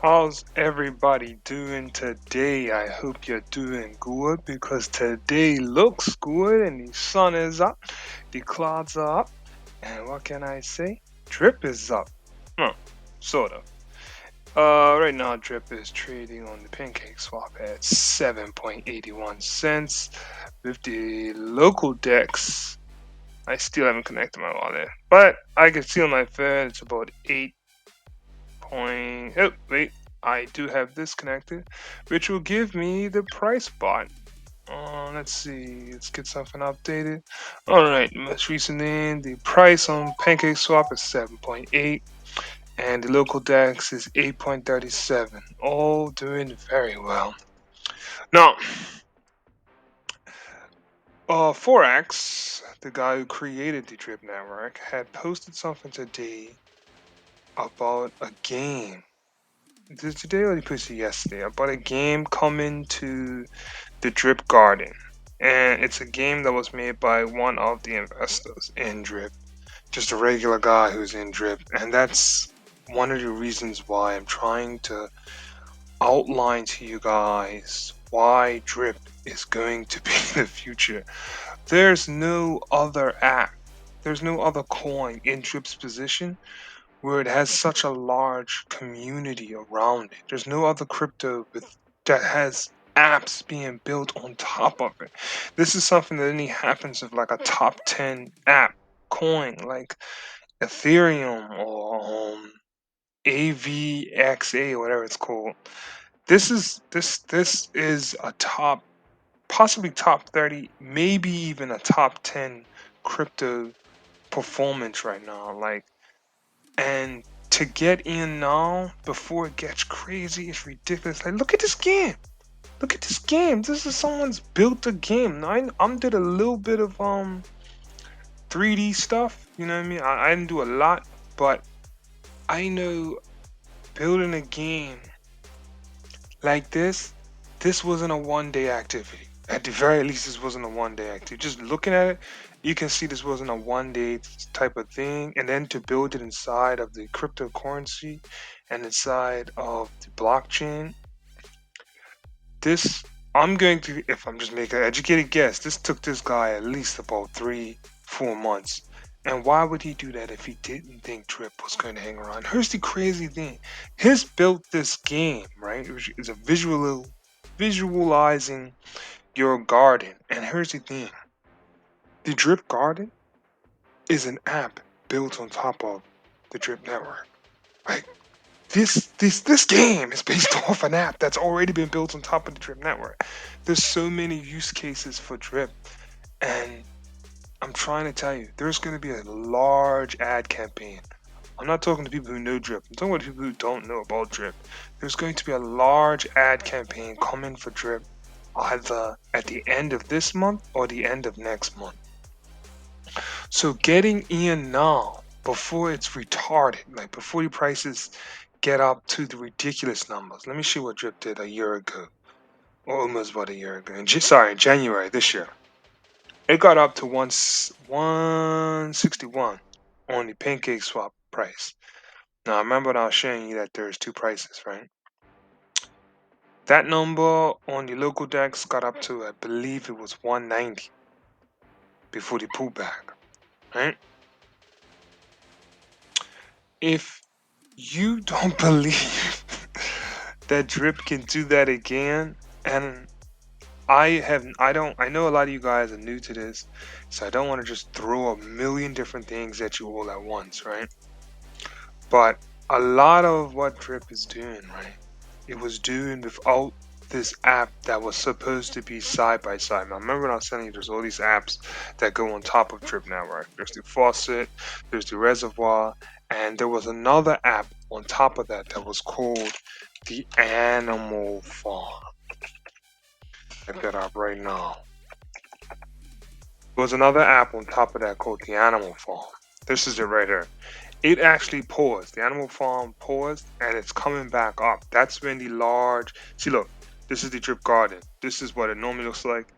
How's everybody doing today? I hope you're doing good because today looks good and the sun is up, the clouds are up, and what can I say? Drip is up. Hmm, sort of. Right now Drip is trading on the pancake swap at 7.81 cents with the local DEX. I still haven't connected my wallet, but I can see on my phone it's about 8 point. Oh, wait. I do have this connected, which will give me the price bot. Let's see. Let's get something updated. All right. Most recently, the price on PancakeSwap is 7.8, and the local DEX is 8.37. All doing very well. Now, Forex, the guy who created the Drip Network, had posted something today about a game. Is it today or he posted yesterday about a game coming to the Drip Garden, and it's a game that was made by one of the investors in Drip, just a regular guy who's in Drip, and that's one of the reasons why I'm trying to outline to you guys why Drip is going to be the future. There's no other app, there's no other coin in Drip's position where it has such a large community around it. There's no other crypto with that has apps being built on top of it. This is something that only happens with like a top 10 app coin like Ethereum or AVXA, whatever it's called. This is a top, possibly top 30, maybe even a top 10 crypto performance right now. And to get in now before it gets crazy is ridiculous. Like, look at this game. Look at this game. This is someone's built a game. Now, I did a little bit of 3D stuff. You know what I mean? I didn't do a lot, but I know building a game like this wasn't a one-day activity. At the very least, this wasn't a one-day activity. Just looking at it, you can see this wasn't a one-day type of thing. And then to build it inside of the cryptocurrency and inside of the blockchain, this I'm going to, if I'm just making an educated guess, this took this guy at least about 3, 4 months. And why would he do that if he didn't think Drip was going to hang around? Here's the crazy thing: he's built this game, right? Which is a visualizing your garden. And here's the thing: the Drip Garden is an app built on top of the Drip network. Like, this game is based off an app that's already been built on top of the Drip network. There's so many use cases for Drip, and I'm trying to tell you, there's going to be a large ad campaign. I'm not talking to people who know Drip. I'm talking about people who don't know about Drip. There's going to be a large ad campaign coming for Drip either at the end of this month or the end of next month. So getting in now before it's retarded, like before the prices get up to the ridiculous numbers. Let me see what Drip did a year ago, or almost about a year ago. In January this year, it got up to 161 on the pancake swap price. Now remember when I was showing you that there's two prices, right? That number on the local DEX got up to, I believe it was 190 before the pullback, right? If you don't believe that Drip can do that again, and I know a lot of you guys are new to this, so I don't want to just throw a million different things at you all at once, right? But a lot of what Drip is doing, right? It was doing without this app that was supposed to be side by side. Now, remember when I was telling you there's all these apps that go on top of Drip Network. There's the faucet, there's the reservoir, and there was another app on top of that that was called the Animal Farm. Check that up right now. There was another app on top of that called the Animal Farm. This is it right here. It actually paused. The Animal Farm paused, and it's coming back up. That's when the large. See, look, this is the Drip Garden. This is what it normally looks like,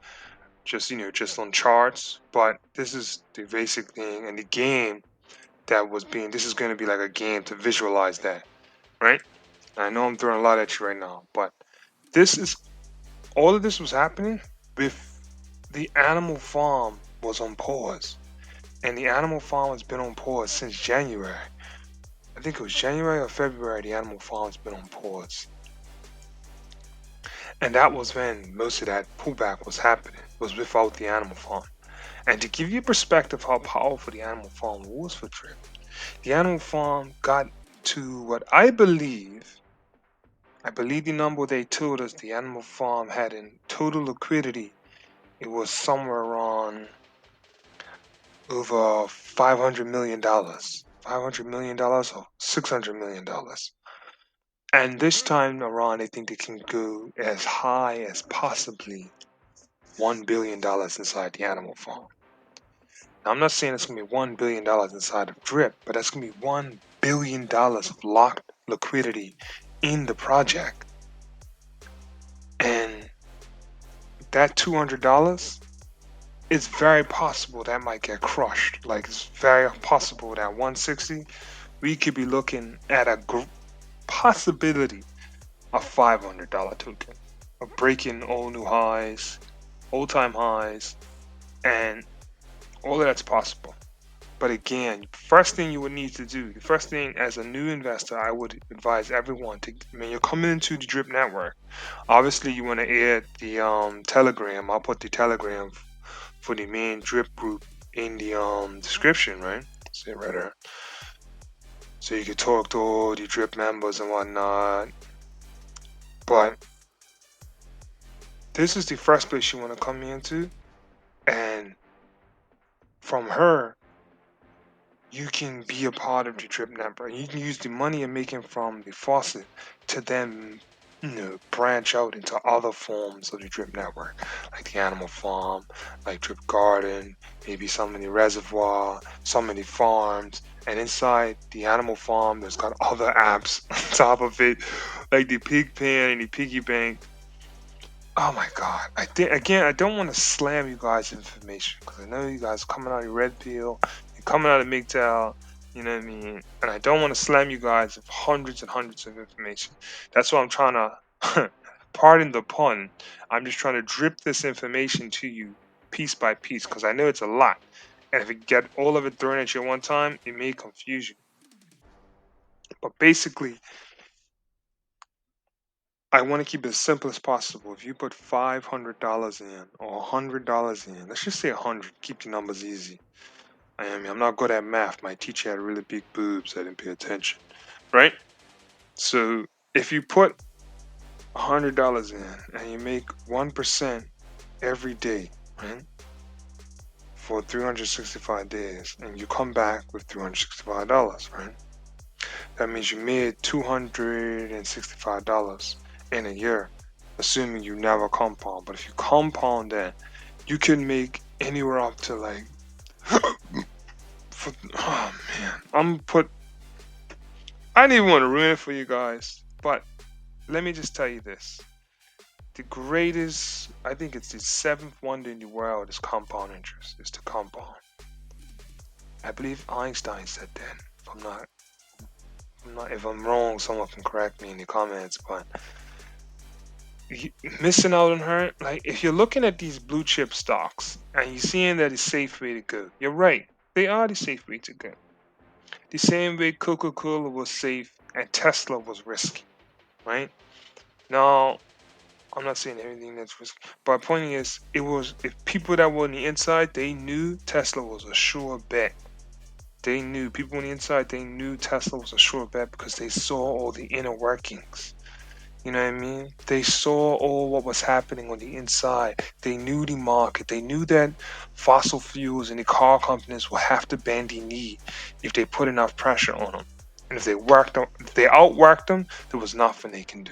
just just on charts. But this is the basic thing, and the game that was being. This is going to be like a game to visualize that, right? I know I'm throwing a lot at you right now, but this is all of this was happening with the animal farm was on pause. And the animal farm has been on pause since January. I think it was January or February the animal farm's been on pause. And that was when most of that pullback was happening, was without the animal farm. And to give you perspective how powerful the animal farm was for Drip, the animal farm got to what I believe the number they told us the animal farm had in total liquidity, it was somewhere around over $500 million. $500 million or $600 million. And this time around, I think they can go as high as possibly $1 billion inside the animal farm. Now, I'm not saying it's going to be $1 billion inside of Drip, but that's going to be $1 billion of locked liquidity in the project. And that $200, it's very possible that might get crushed. Like, it's very possible that 160, we could be looking at a possibility of $500 token of breaking all new highs, all time highs, and all of that's possible. But again, first thing you would need to do, the first thing as a new investor, I would advise everyone to, when you're coming into the Drip network, obviously you want to add the Telegram. I'll put the Telegram for the main Drip group in the description, right? See it right there. So you can talk to all the Drip members and whatnot. But this is the first place you want to come into, and from her you can be a part of the Drip network. You can use the money you're making from the faucet to then, branch out into other forms of the Drip network, like the animal farm, like Drip Garden, maybe some in the reservoir, some in the farms. And inside the animal farm, there's got other apps on top of it, like the pig pen and the piggy bank. Oh my God. I think again, I don't want to slam you guys information because I know you guys coming out of Red Pill, you're coming out of MGTOW, you know what I mean? And I don't want to slam you guys with hundreds and hundreds of information. That's why I'm trying to, pardon the pun, I'm just trying to drip this information to you piece by piece because I know it's a lot. And if you get all of it thrown at you at one time, it may confuse you. But basically, I want to keep it as simple as possible. If you put $500 in or $100 in, let's just say 100, keep the numbers easy. I mean, I'm not good at math. My teacher had really big boobs. I didn't pay attention, right? So if you put $100 in and you make 1% every day, right, for 365 days, and you come back with $365, right? That means you made $265 in a year, assuming you never compound. But if you compound that, you can make anywhere up to like, oh man, I didn't even want to ruin it for you guys, but let me just tell you this. The greatest, I think it's the seventh wonder in the world is compound interest, is to compound. I believe Einstein said that. If I'm wrong, someone can correct me in the comments, but missing out on her, like if you're looking at these blue chip stocks and you're seeing that it's safe way to go, you're right. They are the safe way to go. The same way Coca-Cola was safe and Tesla was risky, right? Now, I'm not saying everything that's risky, but my point is, it was if people that were on the inside, they knew Tesla was a sure bet. They knew people on the inside, they knew Tesla was a sure bet because they saw all the inner workings. You know what I mean? They saw all what was happening on the inside. They knew the market. They knew that fossil fuels and the car companies will have to bend the knee if they put enough pressure on them. And if they outworked them, there was nothing they can do.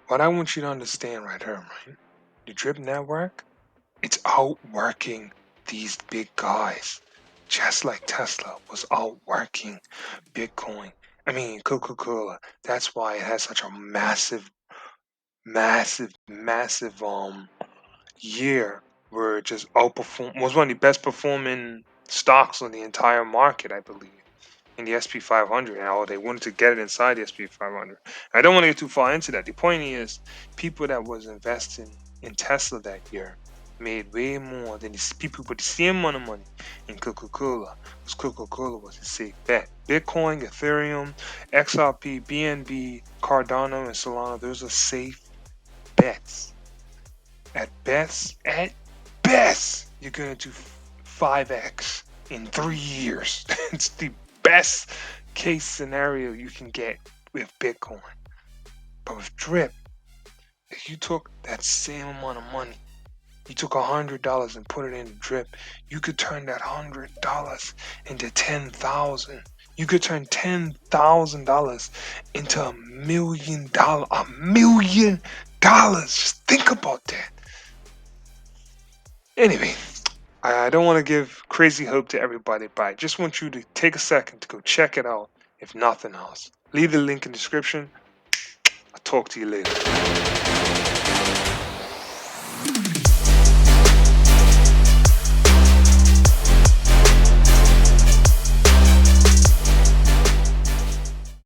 What I want you to understand right here, right? The Drip Network, it's outworking these big guys. Just like Tesla was outworking Bitcoin. I mean, Coca-Cola. That's why it has such a massive year where it just outperformed, was one of the best performing stocks on the entire market, I believe. in the SP 500, and they wanted to get it inside the SP 500. I don't want to get too far into that. The point is, people that was investing in Tesla that year made way more than these people with the same amount of money in Coca-Cola, because Coca-Cola was a safe bet. Bitcoin, Ethereum, XRP, BNB, Cardano, and Solana, those are safe bets. At best, you're gonna do 5x in 3 years. It's the best case scenario you can get with Bitcoin. But with Drip, if you took that same amount of money, you took $100 and put it in Drip, you could turn that $100 into 10,000. You could turn $10,000 into $1 million. $1 million. Just think about that. Anyway, I don't want to give crazy hope to everybody, but I just want you to take a second to go check it out, if nothing else. Leave the link in the description. I'll talk to you later.